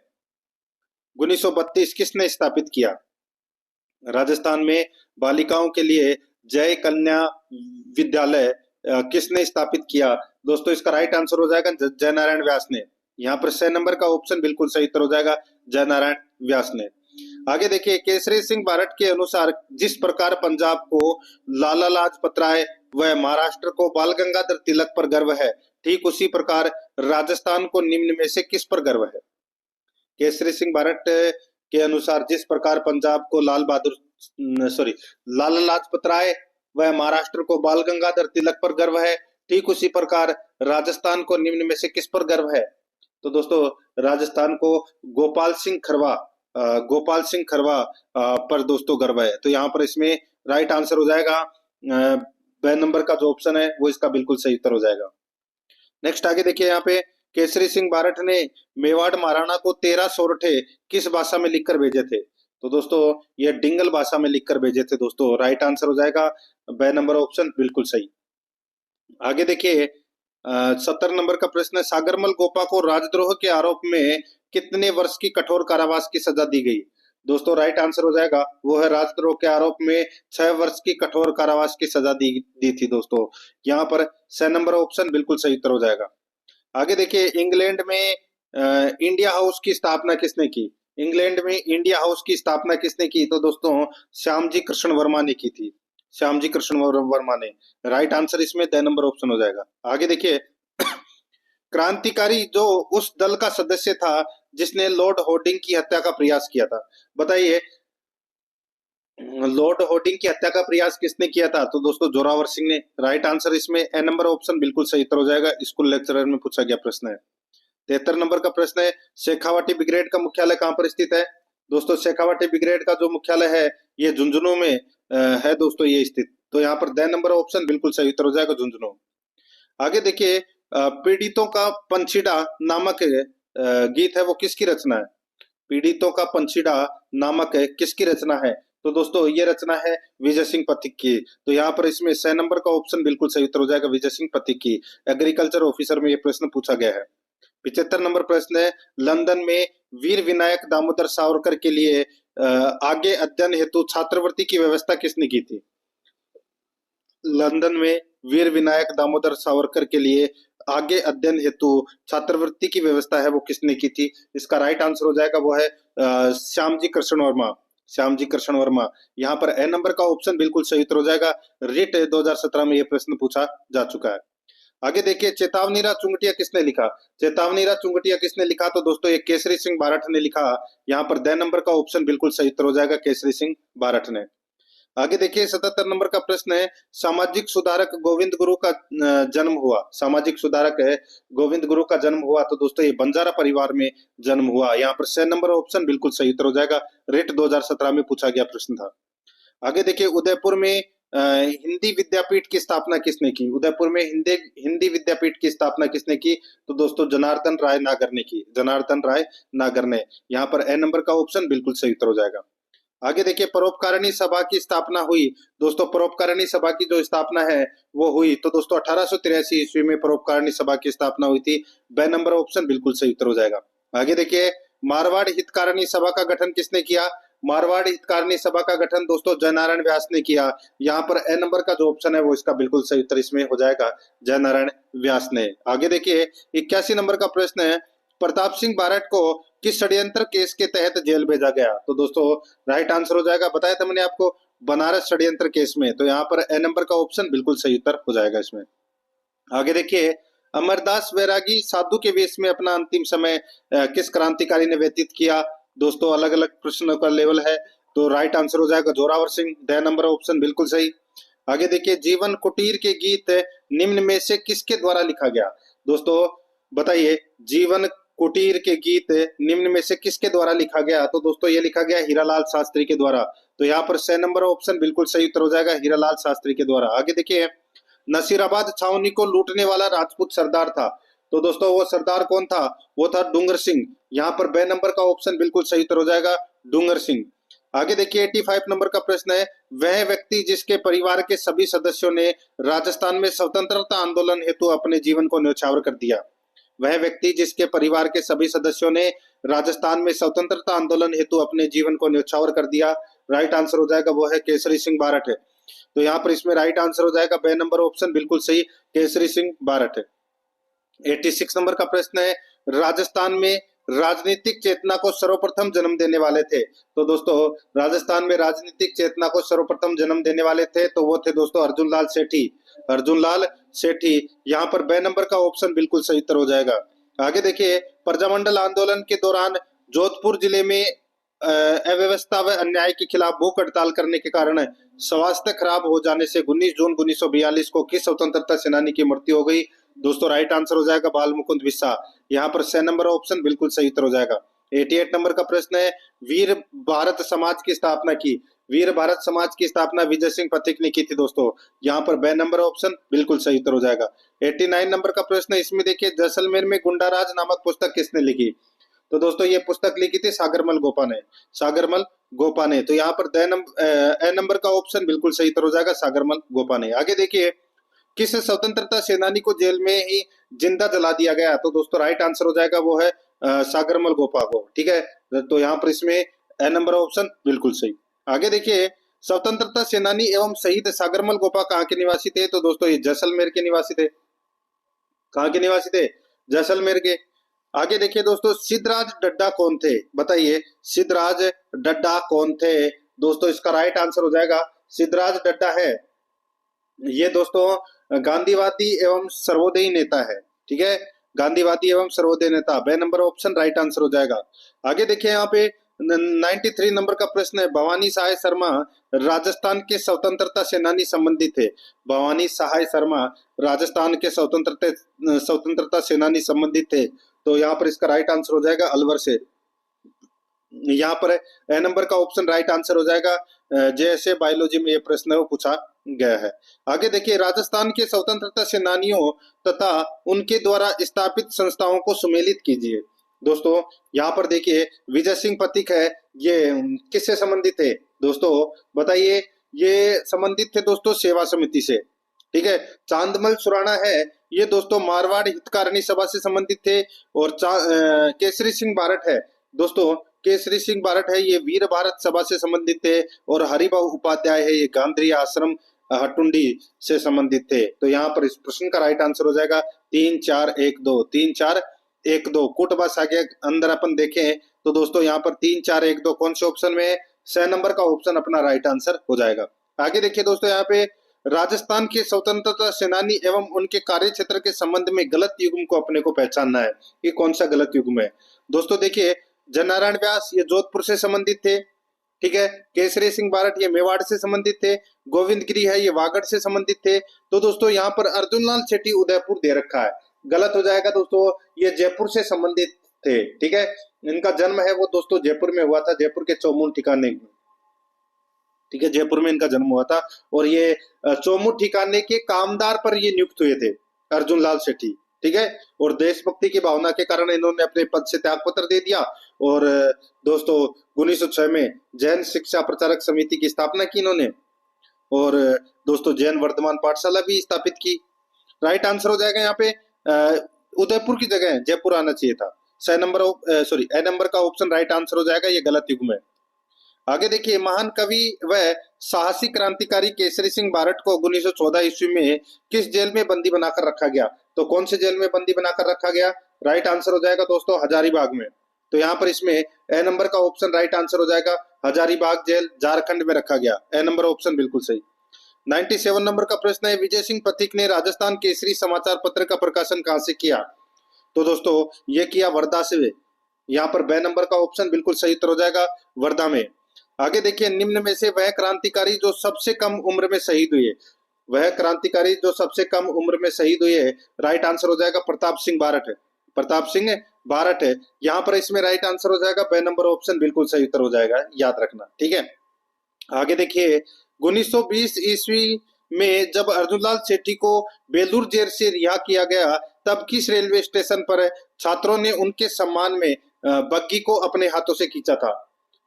1932 किसने स्थापित किया? राजस्थान में बालिकाओं के लिए जय कन्या विद्यालय किसने स्थापित किया? दोस्तों इसका राइट आंसर हो जाएगा जयनारायण व्यास ने। यहाँ पर 6 नंबर का ऑप्शन बिल्कुल सही उत्तर हो जाएगा जयनारायण व्यास ने। आगे देखिए केसरी सिंह बारठ के अनुसार जिस प्रकार पंजाब को लाला लाजपत राय व महाराष्ट्र को बाल गंगाधर तिलक पर गर्व है, ठीक उसी प्रकार राजस्थान को निम्न में से किस पर गर्व है? केसरी सिंह बारट के अनुसार जिस प्रकार पंजाब को लाला लाजपत राय व महाराष्ट्र को बाल गंगाधर तिलक पर गर्व है, ठीक उसी प्रकार राजस्थान को निम्न में से किस पर गर्व है? तो दोस्तों राजस्थान को गोपाल सिंह खरवा पर दोस्तों गर्व है। तो यहाँ पर इसमें राइट आंसर हो जाएगा ब नंबर का जो ऑप्शन है वो इसका बिल्कुल सही उत्तर हो जाएगा। नेक्स्ट आगे देखिए, यहाँ पे केसरी सिंह बारट ने मेवाड़ महाराणा को 13 सोरठे किस भाषा में लिखकर भेजे थे? तो दोस्तों ये डिंगल भाषा में लिखकर भेजे थे दोस्तों। राइट आंसर हो जाएगा ब नंबर ऑप्शन बिल्कुल सही। आगे देखिए 70 नंबर का प्रश्न है, सागरमल गोपा को राजद्रोह के आरोप में कितने वर्ष की कठोर कारावास की सजा दी गई? दोस्तों राइट आंसर हो जाएगा वो है राजद्रोह के आरोप में 6 वर्ष की कठोर कारावास की सजा दी थी दोस्तों। यहाँ पर 6 नंबर ऑप्शन बिल्कुल सही उत्तर हो जाएगा। आगे देखिए, इंग्लैंड में इंडिया हाउस की स्थापना किसने की? इंग्लैंड में इंडिया हाउस की स्थापना किसने की? तो दोस्तों श्यामजी कृष्ण वर्मा ने की थी। श्यामजी कृष्ण वर्मा ने। राइट आंसर इसमें 10 नंबर ऑप्शन हो जाएगा। आगे देखिए क्रांतिकारी जो उस दल का सदस्य था जिसने लॉर्ड होर्डिंग की हत्या का प्रयास किया था, बताइए लॉर्ड होर्डिंग की हत्या का प्रयास किसने किया था? तो दोस्तों जोरावर सिंह ने। राइट आंसर इसमें ए नंबर ऑप्शन बिल्कुल सही उत्तर हो जाएगा। स्कूल लेक्चरर में पूछा गया प्रश्न है। 73 नंबर का प्रश्न है, शेखावाटी ब्रिगेड का मुख्यालय कहां पर स्थित है? दोस्तों शेखावाटी ब्रिगेड का जो मुख्यालय है ये झुंझुनू में है दोस्तों ये स्थित। तो यहाँ पर 10 नंबर ऑप्शन बिल्कुल सही उत्तर हो जाएगा, झुंझुनू। आगे देखिए पीड़ितों का पंछीड़ा नामक गीत है वो किसकी रचना है? पीड़ितों का पंछीड़ा नामक किसकी रचना है? तो दोस्तों ये रचना है विजय सिंह पथिक की। तो यहाँ पर इसमें 6 नंबर का ऑप्शन बिल्कुल सही उत्तर हो जाएगा, विजय सिंह पथिक की। एग्रीकल्चर ऑफिसर में ये प्रश्न पूछा गया है। 75 नंबर प्रश्न है, लंदन में वीर विनायक दामोदर सावरकर के लिए आगे अध्ययन हेतु छात्रवृत्ति की व्यवस्था किसने की थी? लंदन में वीर विनायक दामोदर सावरकर के लिए आगे अध्ययन हेतु छात्रवृत्ति की व्यवस्था है वो किसने की थी? इसका राइट आंसर हो जाएगा वो है श्यामजी कृष्ण वर्मा। श्यामजी कृष्ण वर्मा। यहाँ पर ए नंबर का ऑप्शन बिल्कुल सही उत्तर हो जाएगा। रिट 2017 में यह प्रश्न पूछा जा चुका है। आगे देखिए चेतावनीरा चुंगटिया किसने लिखा? चेतावनीरा चुंगटिया किसने लिखा? तो दोस्तों ये केसरी सिंह बारठ ने लिखा। यहाँ पर 10 नंबर का ऑप्शन बिल्कुल सही उत्तर हो जाएगा, केसरी सिंह बारठ ने। आगे देखिए 77 नंबर का प्रश्न है, सामाजिक सुधारक गोविंद गुरु का जन्म हुआ। सामाजिक सुधारक है गोविंद गुरु का जन्म हुआ। तो दोस्तों ये बंजारा परिवार में जन्म हुआ। यहाँ पर 6 नंबर ऑप्शन बिल्कुल सही उत्तर हो जाएगा। रिट 2017 में पूछा गया प्रश्न था। आगे देखिए उदयपुर में हिंदी विद्यापीठ की स्थापना किसने की? उदयपुर में हिंदी विद्यापीठ की स्थापना किसने की? तो दोस्तों जनार्दन राय नागर ने की। जनार्दन राय नागर ने। यहाँ पर ए नंबर का ऑप्शन बिल्कुल सही उत्तर हो जाएगा। आगे देखिए परोपकारिणी सभा की स्थापना हुई। दोस्तों परोपकारिणी सभा की जो स्थापना है वो हुई तो दोस्तों 1883 ईस्वी में परोपकारिणी सभा की स्थापना हुई थी। बे नंबर ऑप्शन बिल्कुल सही उत्तर हो जाएगा। आगे देखिए मारवाड़ हितकारिणी सभा का गठन किसने किया? मारवाड़ हितकारिणी सभा का गठन दोस्तों जयनारायण व्यास ने किया। यहाँ पर ए नंबर का जो ऑप्शन है वो इसका बिल्कुल सही उत्तर इसमें हो जाएगा, जयनारायण व्यास ने। आगे देखिए 81 नंबर का प्रश्न है, प्रताप सिंह बारठ को किस षड्यंत्र केस के तहत जेल भेजा गया? तो दोस्तों राइट आंसर हो जाएगा, बताया था मैंने आपको, बनारस षड्यंत्र केस में। तो यहाँ पर ए नंबर का ऑप्शन बिल्कुल सही उत्तर हो जाएगा इसमें। आगे देखिए अमरदास वैरागी साधु के वेश में अपना अंतिम समय किस क्रांतिकारी ने व्यतीत किया? दोस्तों अलग अलग प्रश्नों का लेवल है। तो राइट आंसर हो जाएगा जोरावर सिंह। ड नंबर ऑप्शन बिल्कुल सही। आगे देखिए जीवन कुटीर के गीत निम्न में से किसके द्वारा लिखा गया? दोस्तों बताइए जीवन कुटीर के गीत निम्न में से किसके द्वारा लिखा गया? तो दोस्तों ये लिखा गया हीरालाल शास्त्री के द्वारा। तो यहाँ पर 6 नंबर ऑप्शन बिल्कुल सही उत्तर हो जाएगा, हीरालाल शास्त्री के द्वारा। आगे देखिए नसीराबाद छावनी को लूटने वाला राजपूत सरदार था। तो दोस्तों वो सरदार कौन था? वो था डूंगर सिंह। यहाँ पर बे नंबर का ऑप्शन बिल्कुल सही उत्तर हो जाएगा, डूंगर सिंह। आगे देखिए 85 नंबर का प्रश्न है, वह व्यक्ति जिसके परिवार के सभी सदस्यों ने राजस्थान में स्वतंत्रता आंदोलन हेतु अपने जीवन को न्यौछावर कर दिया। वह व्यक्ति जिसके परिवार के सभी सदस्यों ने राजस्थान में स्वतंत्रता आंदोलन हेतु अपने जीवन को न्यौछावर कर दिया। राइट आंसर हो जाएगा वो है केसरी सिंह बारठ है। तो यहाँ पर इसमें राइट आंसर हो जाएगा बे नंबर ऑप्शन बिल्कुल सही, केसरी सिंह बारठ है। 86 नंबर का प्रश्न है, राजस्थान में राजनीतिक चेतना को सर्वप्रथम जन्म देने वाले थे। तो दोस्तों राजस्थान में राजनीतिक चेतना को सर्वप्रथम जन्म देने वाले थे तो वो थे दोस्तों अर्जुन लाल सेठी। अर्जुन लाल सेठी। यहाँ पर बे नंबर का ऑप्शन बिल्कुल सही उत्तर हो जाएगा। आगे देखिए प्रजामंडल आंदोलन के दौरान जोधपुर जिले में अव्यवस्था व अन्याय के खिलाफ भूख हड़ताल करने के कारण स्वास्थ्य खराब हो जाने से 19 जून 1942 को किस स्वतंत्रता सेनानी की मृत्यु हो गई? दोस्तों राइट आंसर हो जाएगा बाल मुकुंद बिस्सा। यहाँ पर 6 नंबर ऑप्शन बिल्कुल सही उत्तर हो जाएगा। 88 नंबर का प्रश्न है, वीर भारत समाज की स्थापना की। वीर भारत समाज की स्थापना विजय सिंह पथिक ने की थी दोस्तों। यहाँ पर 2 नंबर ऑप्शन बिल्कुल सही उत्तर हो जाएगा। 89 नंबर का प्रश्न है, इसमें देखिए जैसलमेर में गुंडाराज नामक पुस्तक किसने लिखी? तो दोस्तों ये पुस्तक लिखी थी सागरमल गोपा ने। सागरमल गोपा ने। तो यहाँ पर ए नंबर का ऑप्शन बिल्कुल सही उत्तर हो जाएगा, सागरमल गोपा ने। आगे देखिए, किस स्वतंत्रता सेनानी को जेल में ही जिंदा जला दिया गया? तो दोस्तों राइट आंसर हो जाएगा वो है सागरमल गोपा को। ठीक है, तो यहाँ पर इसमें ए नंबर ऑप्शन बिल्कुल सही। आगे देखिए, स्वतंत्रता सेनानी एवं शहीद सागरमल गोपा कहाँ के निवासी थे? तो दोस्तों ये जैसलमेर के निवासी थे। कहाँ के निवासी थे? जैसलमेर के। आगे देखिए दोस्तों, सिद्धराज डड्डा कौन थे? बताइए, सिद्धराज डड्डा कौन थे? दोस्तों इसका राइट आंसर हो जाएगा सिद्धराज डड्डा है, ये दोस्तों गांधीवादी एवं सर्वोदयी नेता है। ठीक है, गांधीवादी एवं सर्वोदय नेता। 2 नंबर ऑप्शन राइट आंसर हो जाएगा। आगे देखिए, यहाँ पे 93 नंबर का प्रश्न है, भवानी सहाय शर्मा राजस्थान के स्वतंत्रता सेनानी संबंधित थे। भवानी सहाय शर्मा राजस्थान के स्वतंत्रता सेनानी संबंधित थे। तो यहाँ पर इसका राइट आंसर हो जाएगा अलवर से। यहाँ पर ए नंबर का ऑप्शन राइट आंसर हो जाएगा। जैसे बायोलॉजी में ये प्रश्न है वो पूछा गया है। आगे देखिए, राजस्थान के स्वतंत्रता सेनानियों तथा उनके द्वारा स्थापित संस्थाओं को सुमेलित कीजिए। दोस्तों यहाँ पर देखिए, विजय सिंह पथिक है, ये किससे संबंधित थे? दोस्तों बताइए, ये संबंधित थे दोस्तों सेवा समिति से। ठीक है, चांदमल सुराणा है, ये दोस्तों मारवाड़ हितकारिणी सभा से संबंधित थे। और केसरी सिंह बारट है दोस्तों, केसरी सिंह बारट है, ये वीर भारत सभा से संबंधित थे। और हरिभाऊ उपाध्याय है, ये गांधी आश्रम हटुंडी से संबंधित थे। तो यहाँ पर इस प्रश्न का राइट आंसर हो जाएगा 3 4 1 2। 3 4 1 2। कुट बस आगे अंदर अपन देखें तो दोस्तों यहाँ पर 3 4 1 2 कौन से ऑप्शन में है? 6 नंबर का ऑप्शन अपना राइट आंसर हो जाएगा। आगे देखिए दोस्तों, यहाँ पे राजस्थान के स्वतंत्रता सेनानी एवं उनके कार्य क्षेत्र के संबंध में गलत युग्म को अपने को पहचानना है। ये कौन सा गलत युग्म है? दोस्तों देखिए, जननारायण व्यास ये जोधपुर से संबंधित थे। ठीक है, केसरी सिंह बारट ये मेवाड़ से संबंधित थे। गोविंद गिरी है, ये वागड़ से संबंधित थे। तो दोस्तों यहाँ पर अर्जुन लाल सेठी उदयपुर दे रखा है, गलत हो जाएगा दोस्तों, ये जयपुर से संबंधित थे। ठीक है, इनका जन्म है वो दोस्तों जयपुर में हुआ था, जयपुर के चौमूल ठिकाने में। ठीक है, जयपुर में इनका जन्म हुआ था। और ये चौमूल ठिकाने के कामदार पर ये नियुक्त हुए थे अर्जुन लाल सेठी। ठीक है, और देशभक्ति की भावना के कारण इन्होंने अपने पद से त्यागपत्र दे दिया। और दोस्तों 1906 में जैन शिक्षा प्रचारक समिति की स्थापना की इन्होंने। और दोस्तों जैन वर्धमान पाठशाला भी स्थापित की। राइट आंसर हो जाएगा यहाँ पे उदयपुर की जगह जयपुर आना चाहिए था। ए नंबर का ऑप्शन राइट आंसर हो जाएगा, ये गलत युग्म है। आगे देखिए, महान कवि व साहसी क्रांतिकारी केसरी सिंह बारट को 1914 ईस्वी में किस जेल में बंदी बनाकर रखा गया? तो कौन से जेल में बंदी बनाकर रखा गया? राइट आंसर हो जाएगा दोस्तों हजारीबाग में। तो यहाँ पर इसमें ए नंबर का ऑप्शन राइट आंसर हो जाएगा, हजारीबाग जेल झारखंड में रखा गया। ए नंबर ऑप्शन बिल्कुल सही। 97 नंबर का प्रश्न है, विजय सिंह पथिक ने राजस्थान केसरी समाचार पत्र का प्रकाशन कहां से किया? तो दोस्तों ये किया वर्धा से। यहाँ पर 2 नंबर का ऑप्शन बिल्कुल सही उत्तर हो जाएगा, वर्धा में। आगे देखिए, निम्न में से वह क्रांतिकारी जो सबसे कम उम्र में शहीद हुए, वह क्रांतिकारी जो सबसे कम उम्र में शहीद हुए, राइट आंसर हो जाएगा प्रताप सिंह बारट है। प्रताप सिंह बारट है, यहाँ पर इसमें राइट आंसर हो जाएगा 2 नंबर ऑप्शन बिल्कुल सही उत्तर हो जाएगा, याद रखना। ठीक है, आगे देखिए, 1920 ईस्वी में जब अर्जुनलाल सेठी को बेलूर जेल से रिहा किया गया, तब किस रेलवे स्टेशन पर छात्रों ने उनके सम्मान में बग्गी को अपने हाथों से खींचा था?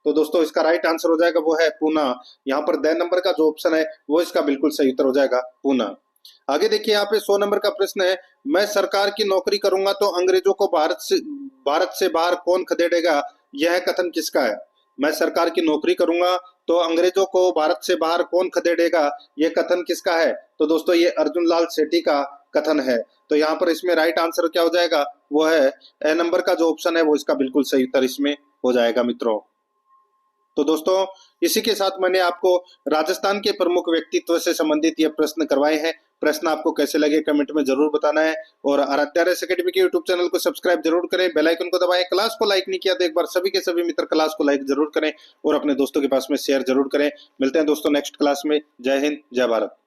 तो दोस्तों इसका राइट आंसर हो जाएगा वो है पूना। यहाँ पर 2 नंबर का जो ऑप्शन है वो इसका बिल्कुल सही उत्तर हो जाएगा, पूना। आगे देखिए, यहाँ पे 100 नंबर का प्रश्न है, मैं सरकार की नौकरी करूंगा तो अंग्रेजों को भारत से बाहर कौन खदेड़ेगा? यह कथन किसका है? मैं सरकार की नौकरी करूंगा तो अंग्रेजों को भारत से बाहर कौन खदेड़ेगा, यह कथन किसका है? तो दोस्तों ये अर्जुन लाल सेठी का कथन है। तो यहाँ पर इसमें राइट आंसर क्या हो जाएगा? वो है ए नंबर का जो ऑप्शन है वो इसका बिल्कुल सही उत्तर इसमें हो जाएगा मित्रों। तो दोस्तों इसी के साथ मैंने आपको राजस्थान के प्रमुख व्यक्तित्व से संबंधित ये प्रश्न करवाए हैं। प्रश्न आपको कैसे लगे कमेंट में जरूर बताना है। और आराध्या रेस एकेडमी के यूट्यूब चैनल को सब्सक्राइब जरूर करें, बेल आइकन को दबाएं। क्लास को लाइक नहीं किया तो एक बार सभी के सभी मित्र क्लास को लाइक जरूर करें और अपने दोस्तों के पास में शेयर जरूर करें। मिलते हैं दोस्तों नेक्स्ट क्लास में। जय हिंद, जय भारत।